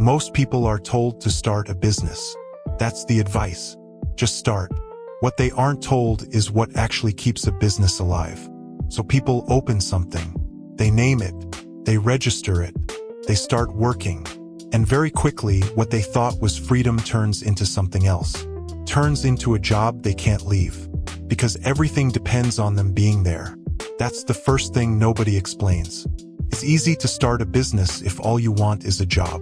Most people are told to start a business. That's the advice. Just start. What they aren't told is what actually keeps a business alive. So people open something. They name it. They register it. They start working. And very quickly, what they thought was freedom turns into something else. Turns into a job they can't leave. Because everything depends on them being there. That's the first thing nobody explains. It's easy to start a business if all you want is a job.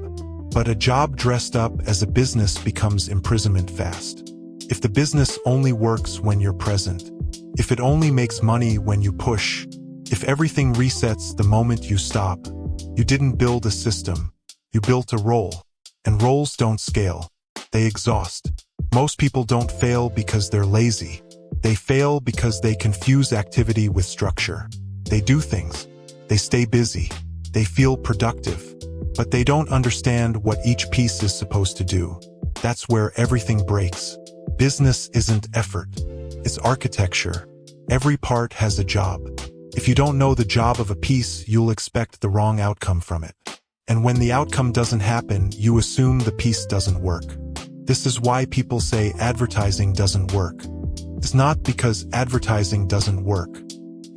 But a job dressed up as a business becomes imprisonment fast. If the business only works when you're present, if it only makes money when you push, if everything resets the moment you stop, you didn't build a system, you built a role. And roles don't scale. They exhaust. Most people don't fail because they're lazy. They fail because they confuse activity with structure. They do things. They stay busy. They feel productive. But they don't understand what each piece is supposed to do. That's where everything breaks. Business isn't effort. It's architecture. Every part has a job. If you don't know the job of a piece, you'll expect the wrong outcome from it. And when the outcome doesn't happen, you assume the piece doesn't work. This is why people say advertising doesn't work. It's not because advertising doesn't work.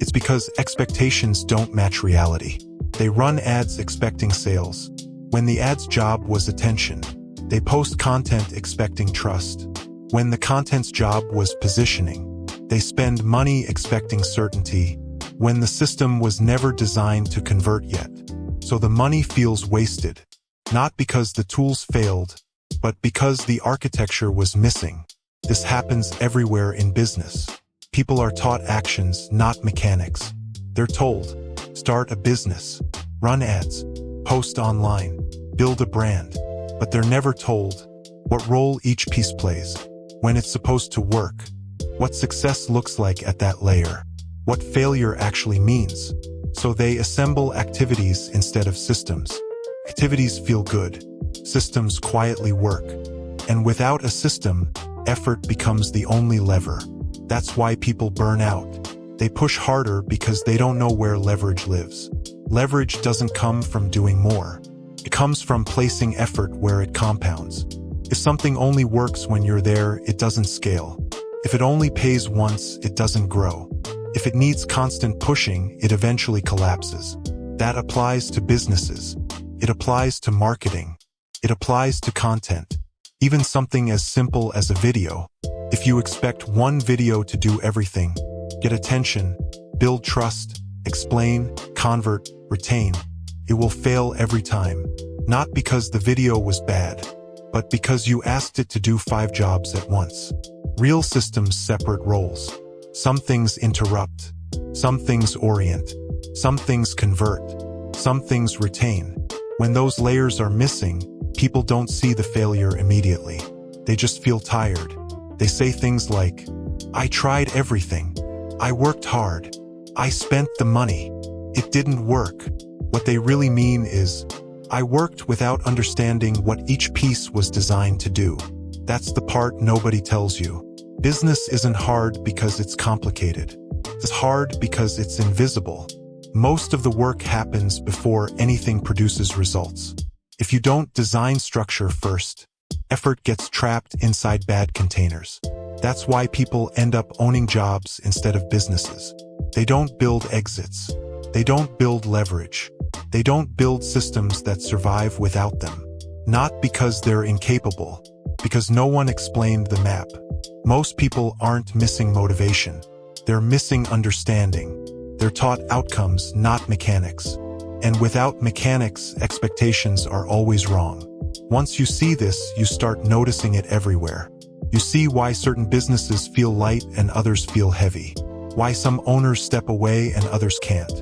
It's because expectations don't match reality. They run ads expecting sales, when the ad's job was attention. They post content expecting trust, when the content's job was positioning. They spend money expecting certainty, when the system was never designed to convert yet. So the money feels wasted, not because the tools failed, but because the architecture was missing. This happens everywhere in business. People are taught actions, not mechanics. They're told, start a business, run ads, post online, build a brand. But they're never told what role each piece plays, when it's supposed to work, what success looks like at that layer, what failure actually means. So they assemble activities instead of systems. Activities feel good. Systems quietly work. And without a system, effort becomes the only lever. That's why people burn out. They push harder because they don't know where leverage lives. Leverage doesn't come from doing more. It comes from placing effort where it compounds. If something only works when you're there, it doesn't scale. If it only pays once, it doesn't grow. If it needs constant pushing, it eventually collapses. That applies to businesses. It applies to marketing. It applies to content. Even something as simple as a video. If you expect one video to do everything, get attention, build trust, explain, convert, retain, it will fail every time. Not because the video was bad, but because you asked it to do 5 jobs at once. Real systems separate roles. Some things interrupt. Some things orient. Some things convert. Some things retain. When those layers are missing, people don't see the failure immediately. They just feel tired. They say things like, I tried everything. I worked hard. I spent the money. It didn't work. What they really mean is, I worked without understanding what each piece was designed to do. That's the part nobody tells you. Business isn't hard because it's complicated. It's hard because it's invisible. Most of the work happens before anything produces results. If you don't design structure first, effort gets trapped inside bad containers. That's why people end up owning jobs instead of businesses. They don't build exits. They don't build leverage. They don't build systems that survive without them. Not because they're incapable, because no one explained the map. Most people aren't missing motivation. They're missing understanding. They're taught outcomes, not mechanics. And without mechanics, expectations are always wrong. Once you see this, you start noticing it everywhere. You see why certain businesses feel light and others feel heavy. Why some owners step away and others can't.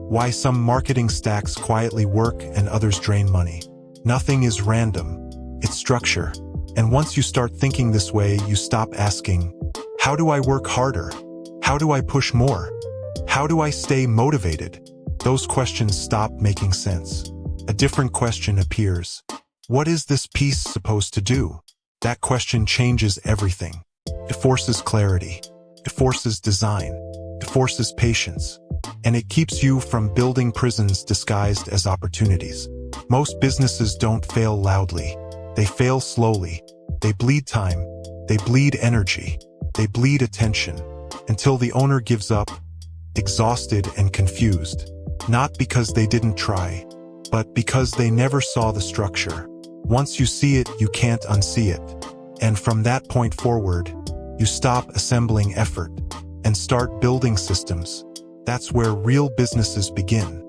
Why some marketing stacks quietly work and others drain money. Nothing is random. It's structure. And once you start thinking this way, you stop asking, how do I work harder? How do I push more? How do I stay motivated? Those questions stop making sense. A different question appears. What is this piece supposed to do? That question changes everything. It forces clarity. It forces design. It forces patience. And it keeps you from building prisons disguised as opportunities. Most businesses don't fail loudly. They fail slowly. They bleed time. They bleed energy. They bleed attention. Until the owner gives up, exhausted and confused. Not because they didn't try, but because they never saw the structure. Once you see it, you can't unsee it. And from that point forward, you stop assembling effort and start building systems. That's where real businesses begin.